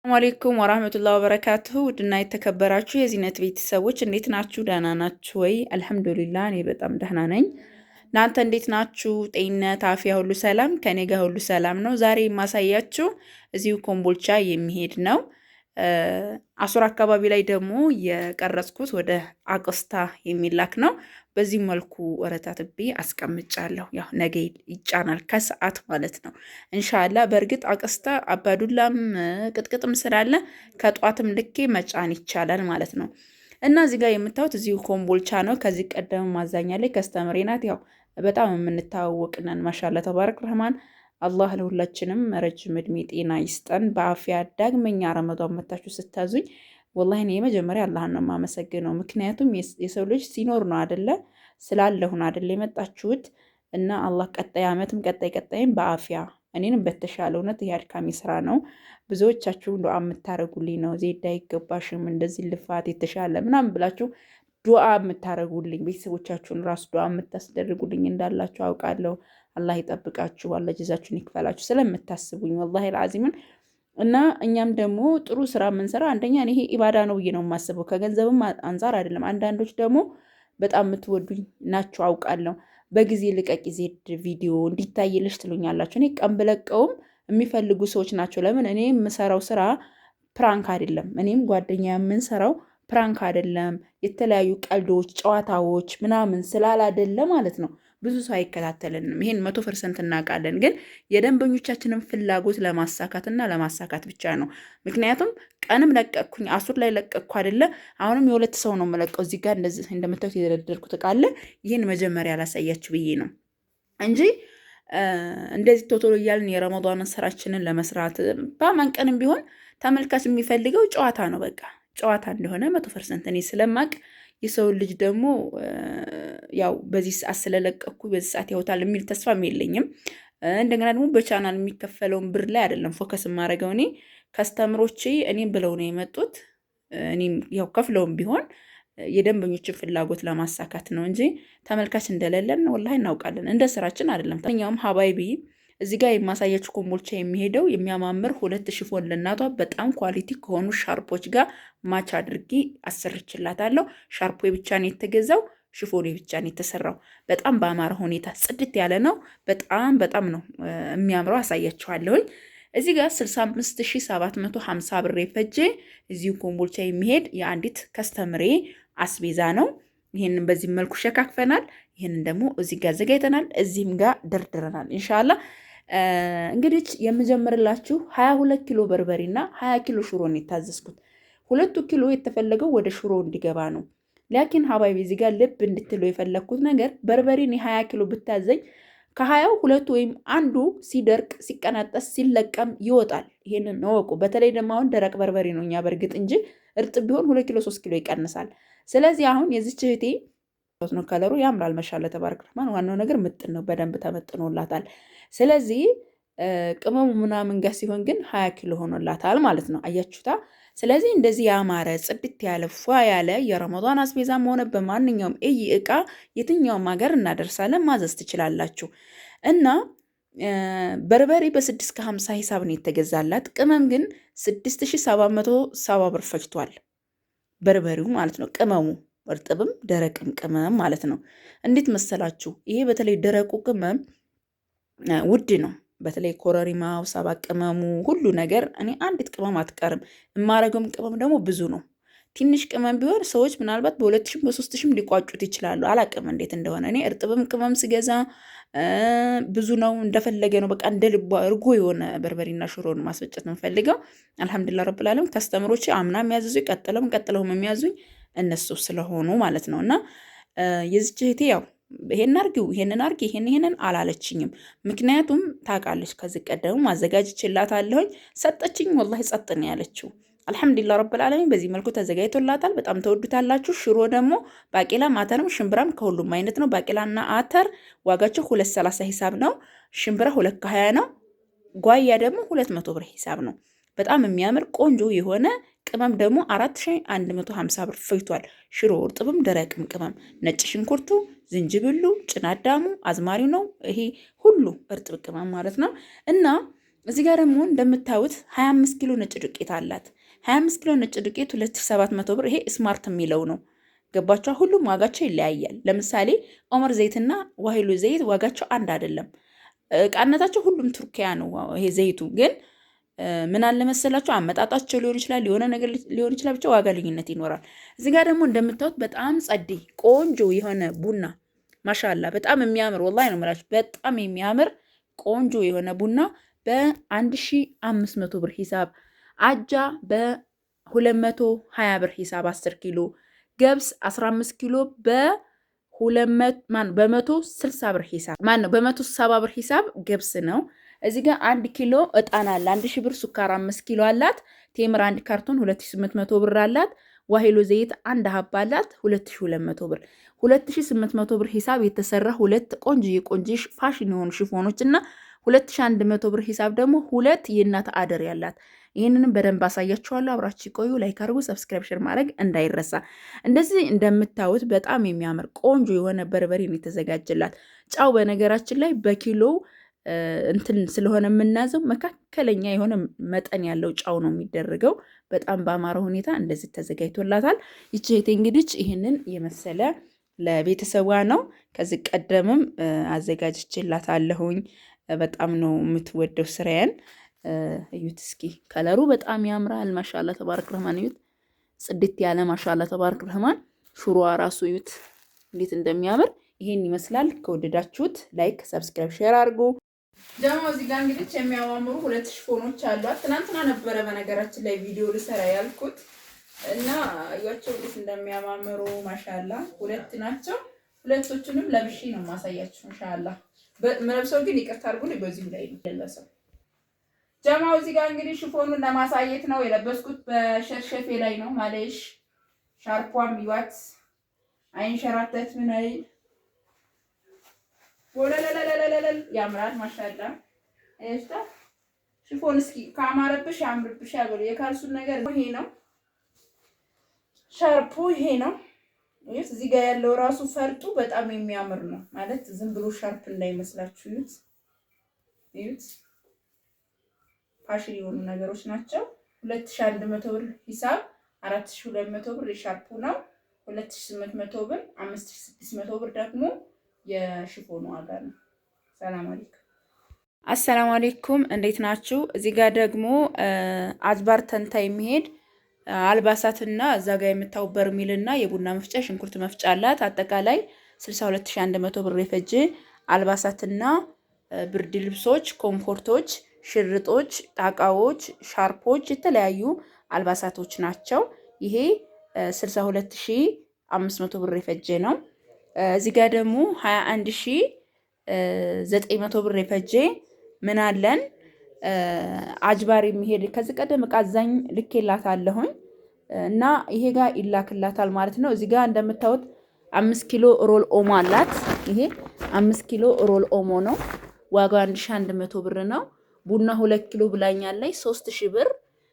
ሰላም አለይኩም ወራህመቱላሂ ወበረካቱሁ ውድና የተከበራችሁ የዚህነት ቤተሰቦች እንዴት ናችሁ? ደህና ናችሁ ወይ? አልሐምዱሊላህ እኔ በጣም ደህና ነኝ። እናንተ እንዴት ናችሁ? ጤንነት፣ አፍያ ሁሉ ሰላም? ከኔ ጋር ሁሉ ሰላም ነው። ዛሬ የማሳያችሁ እዚሁ ኮምቦልቻ የሚሄድ ነው። አሱር አካባቢ ላይ ደግሞ የቀረጽኩት ወደ አቆስታ የሚላክ ነው። በዚህ መልኩ ወረታትቤ አስቀምጫለሁ። ያው ነገ ይጫናል ከሰዓት ማለት ነው እንሻላ። በእርግጥ አቆስታ አባዱላም ቅጥቅጥም ስላለ ከጧትም ልኬ መጫን ይቻላል ማለት ነው። እና እዚህ ጋር የምታዩት እዚሁ ኮምቦልቻ ነው። ከዚህ ቀደም ማዛኛ ላይ ከስተመሬ ናት። ያው በጣም የምንታወቅነን ማሻላ ተባረክ ረህማን። አላህ ለሁላችንም ረጅም እድሜ ጤና ይስጠን በአፍያ። ዳግመኛ ረመዷን መታችሁ ስታዙኝ ወላሂ እኔ የመጀመሪያ አላህን ነው የማመሰግነው። ምክንያቱም የሰው ልጅ ሲኖር ነው አደለ፣ ስላለሁን አደለ የመጣችሁት። እና አላህ ቀጣይ ዓመትም ቀጣይም በአፍያ እኔንም በተሻለ እውነት ይሄ አድካሚ ስራ ነው። ብዙዎቻችሁ ዱዓ የምታደርጉልኝ ነው። ዜዳ አይገባሽም እንደዚህ ልፋት የተሻለ ምናምን ብላችሁ ዱዓ የምታደርጉልኝ ቤተሰቦቻችሁን ራሱ ዱዓ የምታስደርጉልኝ እንዳላችሁ አውቃለሁ። አላህ ይጠብቃችሁ፣ አላህ ጀዛችሁን ይክፈላችሁ ስለምታስቡኝ ወላሂ አልዓዚምን። እና እኛም ደግሞ ጥሩ ስራ የምንሰራ አንደኛ ይሄ ኢባዳ ነው ብዬ ነው የማስበው፣ ከገንዘብም አንጻር አይደለም። አንዳንዶች ደግሞ በጣም የምትወዱኝ ናቸው አውቃለሁ። በጊዜ ልቀቂ ዜድ ቪዲዮ እንዲታይልሽ ትሉኛላችሁ። እኔ ቀን ብለቀውም የሚፈልጉ ሰዎች ናቸው። ለምን እኔ የምሰራው ስራ ፕራንክ አይደለም። እኔም ጓደኛ የምንሰራው ፕራንክ አይደለም። የተለያዩ ቀልዶች፣ ጨዋታዎች ምናምን ስላላደለ ማለት ነው ብዙ ሰው አይከታተልንም። ይሄን 100% እናውቃለን። ግን የደንበኞቻችንን ፍላጎት ለማሳካትና ለማሳካት ብቻ ነው። ምክንያቱም ቀንም ለቀቅኩኝ አሱር ላይ ለቀቅኩ አይደለ፣ አሁንም የሁለት ሰው ነው የምለቀው። እዚህ ጋር እንደዚህ እንደምታዩት የደረደርኩት እቃ አለ። ይህን መጀመሪያ ላሳያችሁ ብዬ ነው እንጂ እንደዚህ ቶቶሎ እያልን የረመዷንን ስራችንን ለመስራት በማን ቀንም ቢሆን ተመልካች የሚፈልገው ጨዋታ ነው። በቃ ጨዋታ እንደሆነ 100% እኔ ስለማቅ የሰው ልጅ ደግሞ ያው በዚህ ሰዓት ስለለቀኩ በዚህ ሰዓት ያውታል የሚል ተስፋም የለኝም። እንደገና ደግሞ በቻናል የሚከፈለውን ብር ላይ አይደለም ፎከስ የማደርገው። እኔ ከስተምሮቼ እኔም ብለው ነው የመጡት። እኔም ያው ከፍለውም ቢሆን የደንበኞችን ፍላጎት ለማሳካት ነው እንጂ ተመልካች እንደሌለን ወላሂ እናውቃለን። እንደ ስራችን አይደለም። ተኛውም ሀባይቢ እዚህ ጋር የማሳያችሁ ኮምቦልቻ የሚሄደው የሚያማምር 2 ሽፎን ለእናቷ በጣም ኳሊቲ ከሆኑ ሻርፖች ጋር ማች አድርጌ አሰርችላታለሁ። ሻርፖ ብቻ ነው የተገዛው፣ ሽፎኔ ብቻ ነው የተሰራው። በጣም በአማረ ሁኔታ ጽድት ያለ ነው። በጣም ነው የሚያምረው። አሳያችኋለሁኝ። እዚህ ጋር 65750 ብር ፈጄ እዚሁ ኮምቦልቻ የሚሄድ የአንዲት ከስተምሬ አስቤዛ ነው። ይህንን በዚህ መልኩ ሸካክፈናል። ይህንን ደግሞ እዚህ ጋር አዘጋጅተናል። እዚህም ጋር ደርድረናል። ኢንሻአላህ እንግዲህ የምጀምርላችሁ 22 ኪሎ በርበሬና 20 ኪሎ ሽሮ ነው የታዘዝኩት። 2 ኪሎ የተፈለገው ወደ ሽሮ እንዲገባ ነው። ላኪን ሀባይቢ እዚህ ጋር ልብ እንድትለው የፈለግኩት ነገር በርበሬን 20 ኪሎ ብታዘኝ ከ20ው 2 ወይም አንዱ ሲደርቅ ሲቀናጠስ ሲለቀም ይወጣል። ይሄንን እወቁ። በተለይ ደግሞ አሁን ደረቅ በርበሬ ነው እኛ በእርግጥ እንጂ እርጥብ ቢሆን 2 ኪሎ 3 ኪሎ ይቀንሳል። ስለዚህ አሁን የዚች እህቴ ነው ከለሩ ያምራል። መሻለ ተባረክ ረህማን። ዋናው ነገር ምጥን ነው፣ በደንብ ተመጥኖላታል። ስለዚህ ቅመሙ ምናምን ጋር ሲሆን ግን 20 ኪሎ ሆኖላታል ማለት ነው። አያችሁታ። ስለዚህ እንደዚህ ያማረ ጽድት ያለ ፏ ያለ የረመዷን አስቤዛም ሆነ በማንኛውም እቃ የትኛውም ሀገር እናደርሳለን። ማዘዝ ትችላላችሁ። እና በርበሬ በ650 ሂሳብ ነው የተገዛላት። ቅመም ግን 6770 ብር ፈጅቷል። በርበሬው ማለት ነው። ቅመሙ እርጥብም ደረቅም ቅመም ማለት ነው። እንዴት መሰላችሁ? ይሄ በተለይ ደረቁ ቅመም ውድ ነው። በተለይ ኮረሪማው፣ ሰባ ቅመሙ፣ ሁሉ ነገር እኔ አንዲት ቅመም አትቀርም። የማረገውም ቅመም ደግሞ ብዙ ነው። ትንሽ ቅመም ቢሆን ሰዎች ምናልባት በ2000 በ3000 ሊቋጩት ይችላሉ። አላቅም እንዴት እንደሆነ። እኔ እርጥብም ቅመም ስገዛ ብዙ ነው፣ እንደፈለገ ነው። በቃ እንደ ልቧ እርጎ የሆነ በርበሬና ሽሮ ነው ማስፈጨት ነው የምፈልገው። አልሐምዱሊላህ ረብል ዓለሚን ከስተምሮቼ አምና የሚያዝዙኝ ቀጥለውም የሚያዙኝ እነሱ ስለሆኑ ማለት ነው። እና የዚች እህቴ ያው ይሄን አርጊው ይሄንን አርጊ ይሄንን አላለችኝም። ምክንያቱም ታውቃለች ከዚህ ቀደም አዘጋጅቼላታለሁኝ። ሰጠችኝ። ወላሂ ጸጥ ነው ያለችው። አልሐምዱሊላህ ረብል ዓለሚን በዚህ መልኩ ተዘጋጅቶላታል። በጣም ተወዱታላችሁ። ሽሮ ደግሞ ባቄላም አተርም ሽምብራም ከሁሉም አይነት ነው። ባቄላና አተር ዋጋቸው 230 ሂሳብ ነው። ሽምብራ 220 ነው። ጓያ ደግሞ 200 ብር ሂሳብ ነው። በጣም የሚያምር ቆንጆ የሆነ ቅመም ደግሞ 4150 ብር ፈጅቷል። ሽሮ እርጥብም ደረቅም ቅመም፣ ነጭ ሽንኩርቱ፣ ዝንጅብሉ፣ ጭናዳሙ፣ አዝማሪው ነው። ይሄ ሁሉ እርጥብ ቅመም ማለት ነው። እና እዚህ ጋር ደግሞ እንደምታዩት 25 ኪሎ ነጭ ዱቄት አላት። 25 ኪሎ ነጭ ዱቄት 2700 ብር። ይሄ ስማርት የሚለው ነው። ገባችሁ? ሁሉም ዋጋቸው ይለያያል። ለምሳሌ ኦመር ዘይትና ዋሂሉ ዘይት ዋጋቸው አንድ አይደለም። እቃነታቸው ሁሉም ቱርኪያ ነው። ይሄ ዘይቱ ግን ምን አለ መሰላችሁ አመጣጣቸው ሊሆን ይችላል፣ የሆነ ነገር ሊሆን ይችላል፣ ብቻ ዋጋ ልዩነት ይኖራል። እዚህ ጋር ደግሞ እንደምታዩት በጣም ጸዴ ቆንጆ የሆነ ቡና ማሻላ በጣም የሚያምር ወላሂ ነው የምላችሁ፣ በጣም የሚያምር ቆንጆ የሆነ ቡና በ1500 ብር ሂሳብ፣ አጃ በ220 ብር ሂሳብ 10 ኪሎ፣ ገብስ 15 ኪሎ በ160 ብር ሂሳብ በ170 ብር ሂሳብ ገብስ ነው። እዚህ ጋር 1 ኪሎ እጣን አለ 1000 ብር፣ ሱካር 5 ኪሎ አላት፣ ቴምር 1 ካርቶን 2800 ብር አላት፣ ዋሂሎ ዘይት 1 ሀባ አላት 2200 ብር። 2800 ብር ሂሳብ የተሰራ ሁለት ቆንጆ ፋሽን የሆኑ ሽፎኖች እና 2100 ብር ሂሳብ ደግሞ ሁለት የእናት አደር ያላት። ይህንንም በደንብ አሳያችኋለሁ። አብራችሁ ቆዩ። ላይክ አድርጉ፣ ሰብስክራይብ፣ ሼር ማድረግ እንዳይረሳ። እንደዚህ እንደምታዩት በጣም የሚያምር ቆንጆ የሆነ በርበሬ ነው የተዘጋጀላት። ጫው በነገራችን ላይ በኪሎ እንትን ስለሆነ የምናዘው መካከለኛ የሆነ መጠን ያለው ጫው ነው የሚደረገው። በጣም በአማረ ሁኔታ እንደዚህ ተዘጋጅቶላታል። ይቺ እህቴ እንግዲህ ይህንን የመሰለ ለቤተሰቧ ነው። ከዚህ ቀደምም አዘጋጅቼላታለሁኝ። በጣም ነው የምትወደው ስራዬን። እዩት እስኪ ከለሩ በጣም ያምራል። ማሻአላ ተባረክ ረህማን። እዩት ጽድት ያለ ማሻአላ ተባረክ ረህማን። ሹሮዋ ራሱ እዩት እንዴት እንደሚያምር። ይሄን ይመስላል። ከወደዳችሁት ላይክ፣ ሰብስክራይብ፣ ሼር አድርጉ። ደግሞ እዚህ ጋር እንግዲህ የሚያማምሩ ሁለት ሽፎኖች አሏት። ትናንትና ነበረ በነገራችን ላይ ቪዲዮ ልሰራ ያልኩት እና እያቸው እንዴት እንደሚያማምሩ ማሻአላ። ሁለት ናቸው። ሁለቶቹንም ለብሼ ነው ማሳያችሁ ማሻአላ። መለብሰው ግን ይቅርታ አድርጉልኝ በዚሁ ላይ ነው ለለሰው ጀማው። እዚህ ጋር እንግዲህ ሽፎኑን ለማሳየት ነው የለበስኩት። በሸርሸፌ ላይ ነው ማለሽ። ሻርፖም ይዋት አይንሸራተት ምን አይል ወለለለለለለ ያምራል ማሻአላ። እሽታ ሽፎን እስኪ ካማረብሽ ያምርብሽ ያበሉ። የካልሱን ነገር ይሄ ነው። ሻርፑ ይሄ ነው። እዚህ ጋር ያለው ራሱ ፈርጡ በጣም የሚያምር ነው ማለት ዝም ብሎ ሻርፕ እንዳይመስላችሁ። እዩት ፋሽን የሆኑ ነገሮች ናቸው። 2100 ብር ሂሳብ 4200 ብር የሻርፑ ነው። 2800 ብር 5600 ብር ደግሞ የሽፎኑ ዋጋ ነው። ሰላም አለይኩም። አሰላሙ አለይኩም እንዴት ናችሁ? እዚህ ጋር ደግሞ አጅባር ተንታ የሚሄድ አልባሳትና እዛ ጋር የምታው በርሚልና የቡና መፍጫ ሽንኩርት መፍጫ አላት። አጠቃላይ 62100 ብር የፈጀ አልባሳትና ብርድ ልብሶች፣ ኮምፎርቶች፣ ሽርጦች፣ ጣቃዎች፣ ሻርፖች የተለያዩ አልባሳቶች ናቸው። ይሄ 62500 ብር የፈጀ ነው። እዚህ ጋር ደግሞ 21900 ብር የፈጀ ምን አለን አጅባር የሚሄድ ከዚህ ቀደም ዕቃ አዛኝ ልኬላታለሁኝ እና ይሄ ጋር ይላክላታል ማለት ነው። እዚህ ጋር እንደምታዩት 5 ኪሎ ሮል ኦሞ አላት። ይሄ 5 ኪሎ ሮል ኦሞ ነው። ዋጋው 1100 ብር ነው። ቡና 2 ኪሎ ብላኛለች 3000 ብር።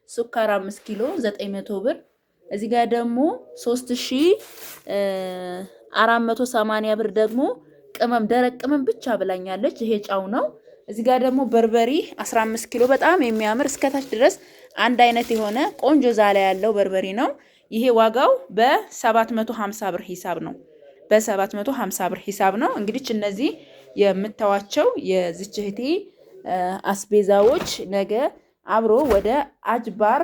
ሱካር 5 ኪሎ 900 ብር። እዚህ ጋር ደግሞ 3480 ብር ደግሞ ቅመም ደረቅ ቅመም ብቻ ብላኛለች። ይሄ ጫው ነው። እዚህ ጋር ደግሞ በርበሪ 15 ኪሎ በጣም የሚያምር እስከታች ድረስ አንድ አይነት የሆነ ቆንጆ ዛላ ያለው በርበሪ ነው። ይሄ ዋጋው በ750 ብር ሂሳብ ነው። በ750 ብር ሂሳብ ነው። እንግዲህ እነዚህ የምታዋቸው የዚች እህቴ አስቤዛዎች ነገ አብሮ ወደ አጅባር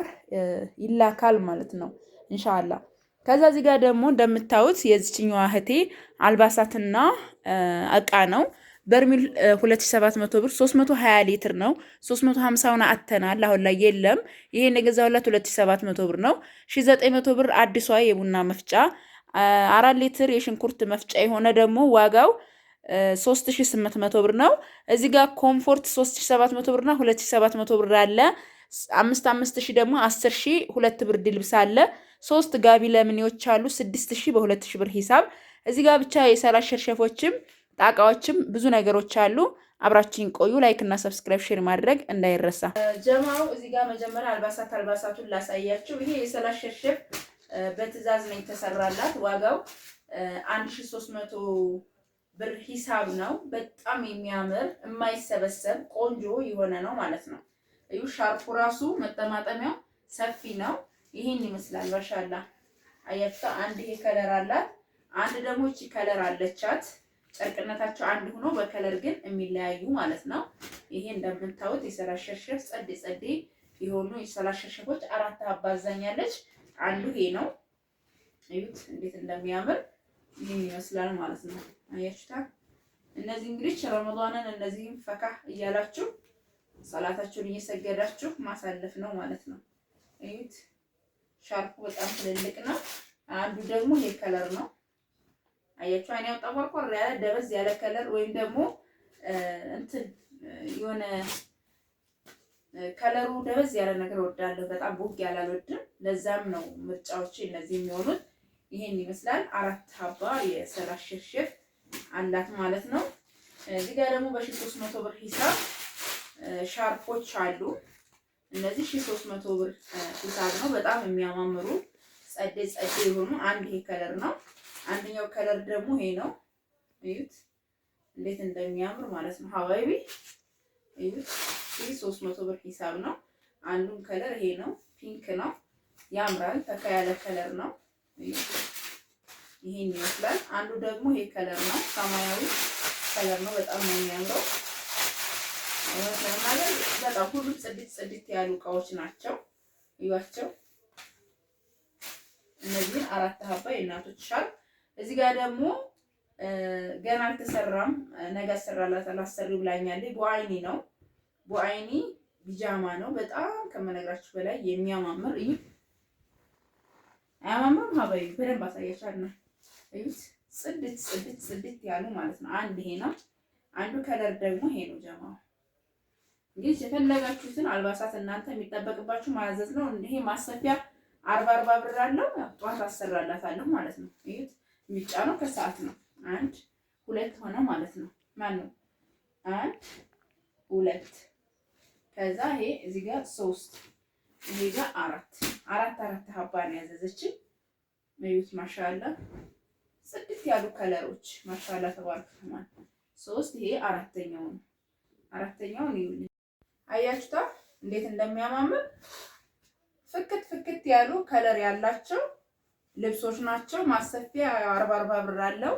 ይላካል ማለት ነው ኢንሻአላህ። ከዛ እዚህ ጋር ደግሞ እንደምታዩት የዚችኛዋ እህቴ አልባሳትና እቃ ነው። በርሚል 2700 ብር 320 ሊትር ነው። 350ውን አተናል አሁን ላይ የለም። ይሄን የገዛውላት 2700 ብር ነው። 1900 ብር አዲሷ የቡና መፍጫ 4 ሊትር የሽንኩርት መፍጫ የሆነ ደግሞ ዋጋው 3800 ብር ነው። እዚህ ጋር ኮምፎርት 3700 ብርና 2700 ብር አለ። 5000 ደግሞ 10000 ሁለት ብርድ ልብስ አለ። 3 ጋቢ ለምኔዎች አሉ 6000 በ2000 ብር ሂሳብ። እዚህ ጋር ብቻ የሰላሽ ሸርሸፎችም ጣቃዎችም ብዙ ነገሮች አሉ። አብራችሁን ቆዩ። ላይክ እና ሰብስክራይብ ሼር ማድረግ እንዳይረሳ። ጀማው እዚህ ጋር መጀመሪያ አልባሳቱን ላሳያችሁ። ይሄ የሰላሽ ሸርሸፍ በትዕዛዝ ነው የተሰራላት። ዋጋው 1300 ብር ሂሳብ ነው። በጣም የሚያምር የማይሰበሰብ ቆንጆ የሆነ ነው ማለት ነው። እዩ ሻርፑ ራሱ መጠማጠሚያው ሰፊ ነው። ይሄን ይመስላል ማሻአላ። አያችሁታ? አንድ ይሄ ከለር አላት፣ አንድ ደግሞ እቺ ከለር አለቻት። ጨርቅነታቸው አንድ ሆኖ በከለር ግን የሚለያዩ ማለት ነው። ይሄ እንደምታዩት የሰላሸሸፍ ጸዴ የሆኑ የሰላሸሸፎች 4 አባዛኛለች። አንዱ ይሄ ነው። እዩት እንዴት እንደሚያምር ይሄን ይመስላል ማለት ነው። አያችሁታ? እነዚህ እንግዲህ ረመዳንን እነዚህም ፈካ እያላችሁ ሰላታችሁን እየሰገዳችሁ ማሳለፍ ነው ማለት ነው። እዩት ሻርፑ በጣም ትልልቅ ነው። አንዱ ደግሞ ይሄ ከለር ነው። አያችሁ አይኔ ወጣ ቆርቆር ያለ ደበዝ ያለ ከለር ወይም ደግሞ እንትን የሆነ ከለሩ ደበዝ ያለ ነገር ወዳለሁ። በጣም ቦግ ያለ አልወድም። ለዛም ነው ምርጫዎቼ እነዚህ የሚሆኑት። ይሄን ይመስላል 4 ሀባ የሰላሸሸፍ አላት ማለት ነው። እዚህ ጋር ደግሞ በ1300 ብር ሂሳብ ሻርፖች አሉ። እነዚህ 1300 ብር ሂሳብ ነው። በጣም የሚያማምሩ ጸዴ የሆኑ አንድ ይሄ ከለር ነው። አንደኛው ከለር ደግሞ ይሄ ነው። እዩት እንዴት እንደሚያምር ማለት ነው። ሀዋይቢ እዩት። ይሄ 300 ብር ሂሳብ ነው። አንዱን ከለር ይሄ ነው። ፒንክ ነው። ያምራል። ፈካ ያለ ከለር ነው። ይሄን ይመስላል። አንዱ ደግሞ ይሄ ከለር ነው። ሰማያዊ ከለር ነው። በጣም ነው የሚያምረው። በጣም ሁሉም ጽድት ያሉ እቃዎች ናቸው። እዩዋቸው። እነዚህን 4 ሀባ የእናቶች ሻርፕ። እዚህ ጋር ደግሞ ገና አልተሰራም፣ ነገ አሰራላታለሁ አሰሪው ብላኛለች። ቦአይኒ ነው። ቦአይኒ ቢጃማ ነው። በጣም ከመነግራችሁ በላይ የሚያማምር እዩ። አያማምርም? ሀባይ በደንብ አሳያችኋለሁ። እዩት ጽድት ያሉ ማለት ነው። አንድ ይሄ ነው። አንዱ ከለር ደግሞ ይሄ ነው። ጀማው እንግዲህ የፈለጋችሁትን አልባሳት እናንተ የሚጠበቅባችሁ ማዘዝ ነው። ይሄ ማሰፊያ 40 ብር አለው። ጧት አሰራላታለሁ ማለት ነው። እዩት የሚጫነው ከሰዓት ነው። 1 2 ሆነ ማለት ነው። ማን ነው 1 2 ከዛ ይሄ እዚህ ጋር 3 ይሄ ጋር 4 ሀባ ነው ያዘዘችኝ። እዩት ማሻአላ ጽድት ያሉ ከለሮች ማሻአላ ተባረከ ማለት ነው። 3 ይሄ አራተኛውን ይኸውልኝ። አያችሁታ እንዴት እንደሚያማምር ፍክት ያሉ ከለር ያላቸው ልብሶች ናቸው። ማሰፊያ 40 ብር አለው።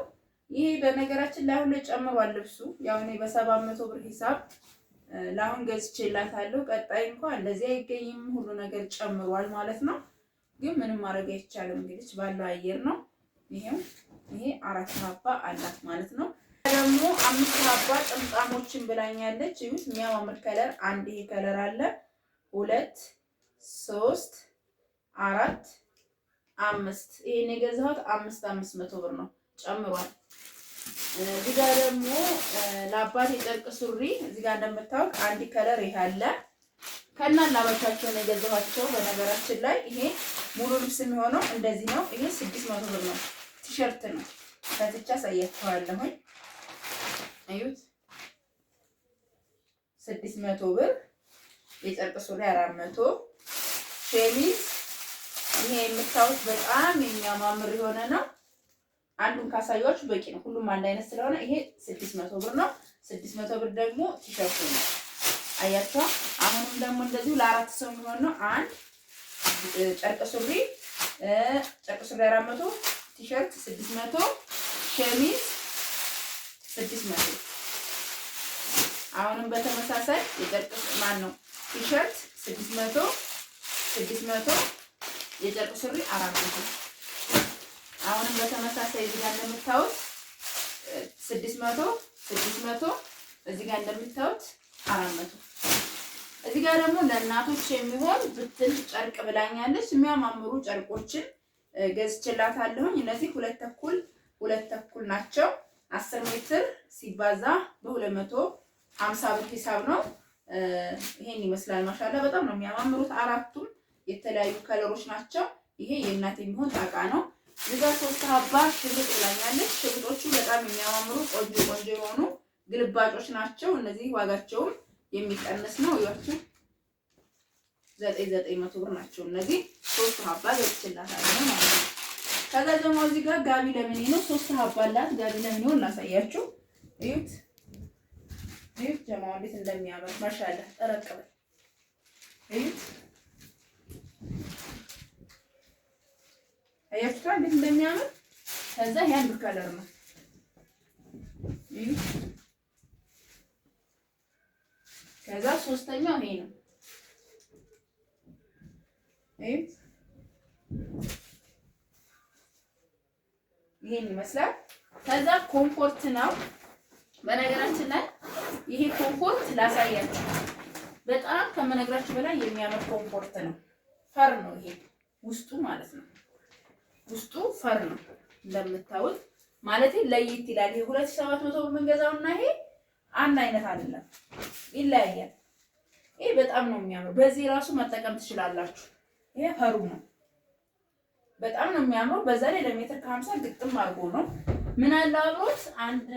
ይሄ በነገራችን ላይ አሁን ላይ ጨምሯል ልብሱ። ያው እኔ በ700 ብር ሂሳብ ለአሁን ገዝቼላታለሁ። ቀጣይ እንኳን እንደዚህ አይገኝም። ሁሉ ነገር ጨምሯል ማለት ነው። ግን ምንም ማድረግ አይቻልም። እንግዲህ ባለው አየር ነው። ይሄ 4 ሀባ አላት ማለት ነው። ደግሞ 5 ሀባ ጥምጣሞችን ብላኛለች። ይሁት የሚያማምር ከለር አንድ ይሄ ከለር አለ። 2 3 4 5 ይሄን የገዛሁት 500 ብር ነው። ጨምሯል። እዚህ ጋር ደግሞ ለአባት የጨርቅ ሱሪ እዚህ ጋር እንደምታውቅ አንድ ከለር ይሄ አለ። ከናላባቻቸው ነው የገዛኋቸው። በነገራችን ላይ ይሄ ሙሉ ልብስ የሚሆነው እንደዚህ ነው። ይሄ 600 ብር ነው። ቲሸርት ነው። ከዚቻ አሳያችኋለሁ። አዩት 600 ብር የጨርቅ ሱሪ 400 ሸሚዝ ይሄ የምታዩት በጣም የሚያማምር የሆነ ነው። አንዱን ካሳያችሁ በቂ ነው። ሁሉም አንድ አይነት ስለሆነ ይሄ 600 ብር ነው። 600 ብር ደግሞ ቲሸርቱ ነው። አያችሁ። አሁንም ደግሞ እንደዚሁ ለአራት ሰው የሚሆን ነው። አንድ ጨርቅ ሱሪ 400 ቲሸርት 600 ሸሚዝ 600። አሁንም በተመሳሳይ የጨርቅ ነው ቲሸርት 600 የጨርቅ ሱሪ 400። አሁንም በተመሳሳይ እዚህ ጋር እንደምታዩት 600 እዚህ ጋር እንደምታዩት 400። እዚህ ጋር ደግሞ ለእናቶች የሚሆን ብትን ጨርቅ ብላኛለች። የሚያማምሩ ጨርቆችን ገዝቼላታለሁኝ። እነዚህ 2 ተኩል ናቸው። 10 ሜትር ሲባዛ በ250 ብር ሂሳብ ነው። ይሄን ይመስላል። ማሻአላ በጣም ነው የሚያማምሩት። አራቱም የተለያዩ ከለሮች ናቸው። ይሄ የእናት የሚሆን ጣቃ ነው። እዚህ ጋር 3 ሀባ ሽጉጥ ብላኛለች። ሽጉጦቹ በጣም የሚያማምሩ ቆንጆ የሆኑ ግልባጮች ናቸው። እነዚህ ዋጋቸውም የሚቀንስ ነው። ይወጡ 900 ብር ናቸው። እነዚህ 3 ሀባ ገዝቼላታለሁ ማለት ነው። ከዛ ደግሞ እዚህ ጋር ጋቢ ለምን ነው 3 ሀባ አላት። ጋቢ ለምን ነው ላሳያችሁ። እዩት ጀማው እንዴት እንደሚያምር ማሻአላ። ጠረቀበ እዩት። አያችሁታ እንዴት እንደሚያምር። ከዛ ይሄ አንዱ ከለር ነው። እዩት። ከዛ ሶስተኛው ይሄ ነው። እዩት። ይሄን ይመስላል። ከዛ ኮምፎርት ነው። በነገራችን ላይ ይሄ ኮምፎርት ላሳያችሁ፣ በጣም ከመነግራችሁ በላይ የሚያምር ኮምፎርት ነው። ፈር ነው ይሄ ውስጡ ማለት ነው። ውስጡ ፈር ነው እንደምታዩት ማለት ለየት ይላል። ይሄ 2700 ብር የምንገዛውና ይሄ አንድ አይነት አይደለም፣ ይለያያል። ይሄ በጣም ነው የሚያምር። በዚህ ራሱ መጠቀም ትችላላችሁ። ይሄ ፈሩ ነው። በጣም ነው የሚያምረው። በዛ ላይ ለሜትር ከ50 ግጥም አድርጎ ነው። ምን አለው አብሮት አንድ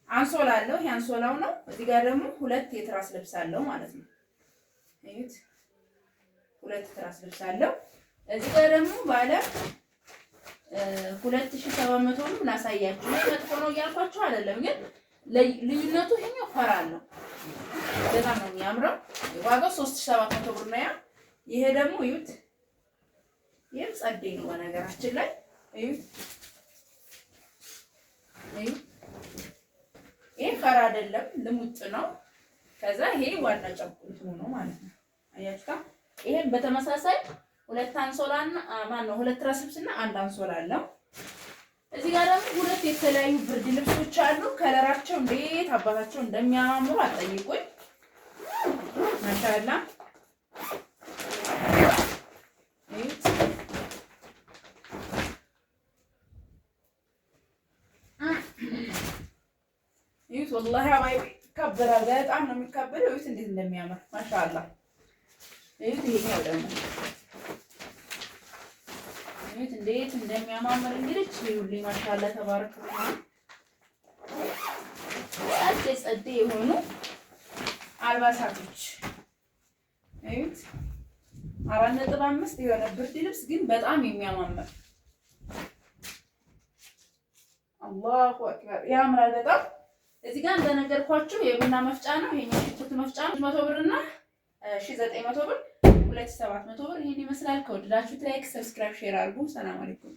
አንሶላ አለው። ይሄ አንሶላው ነው። እዚህ ጋር ደግሞ ሁለት የትራስ ልብስ አለው ማለት ነው። እዩት፣ ሁለት ትራስ ልብስ አለው። እዚህ ጋር ደግሞ ባለ 2700 ነው። ላሳያችሁ። መጥፎ ነው እያልኳችሁ አይደለም፣ ግን ልዩነቱ ይሄኛው ፈራ አለው። በጣም ነው የሚያምረው። ዋጋው 3700 ብር ነው። ይሄ ደግሞ እዩት፣ ይሄም ጸዴ ነው በነገራችን ላይ እዩት። ይሄ ፈራ አይደለም፣ ልሙጥ ነው። ከዛ ይሄ ዋና ጨርቁ ነው ማለት ነው። አያችሁታ። ይሄን በተመሳሳይ ሁለት አንሶላና ሁለት ትራስ ልብስና አንድ አንሶላ አለው። እዚህ ጋር ደግሞ ሁለት የተለያዩ ብርድ ልብሶች አሉ። ከለራቸው እንዴት አባታቸው እንደሚያማምሩ አጠይቁኝ። ማሻአላ ይሁት ወላሂ አባይ ከበረ። በጣም ነው የሚከበረው። ይሁት እንዴት እንደሚያምር ማሻአላ። ይሁት ይሄኛው ደግሞ ይሁት እንዴት እንደሚያማምር እንግዲህ ይሁልኝ ማሻአላ ተባረከ። ጸዴ የሆኑ አልባሳቶች ይሁት 4.5 የሆነ ብርድ ልብስ ግን በጣም የሚያማምር አላሁ አክበር ያምራል በጣም። እዚህ ጋር እንደነገርኳችሁ የቡና መፍጫ ነው። ይሄኛው ሽንኩርት መፍጫ ነው። 100 ብር እና 1900 ብር 2700 ብር። ይሄን ይመስላል። ከወደዳችሁት ላይክ፣ ሰብስክራይብ፣ ሼር አድርጉ። ሰላም አለይኩም።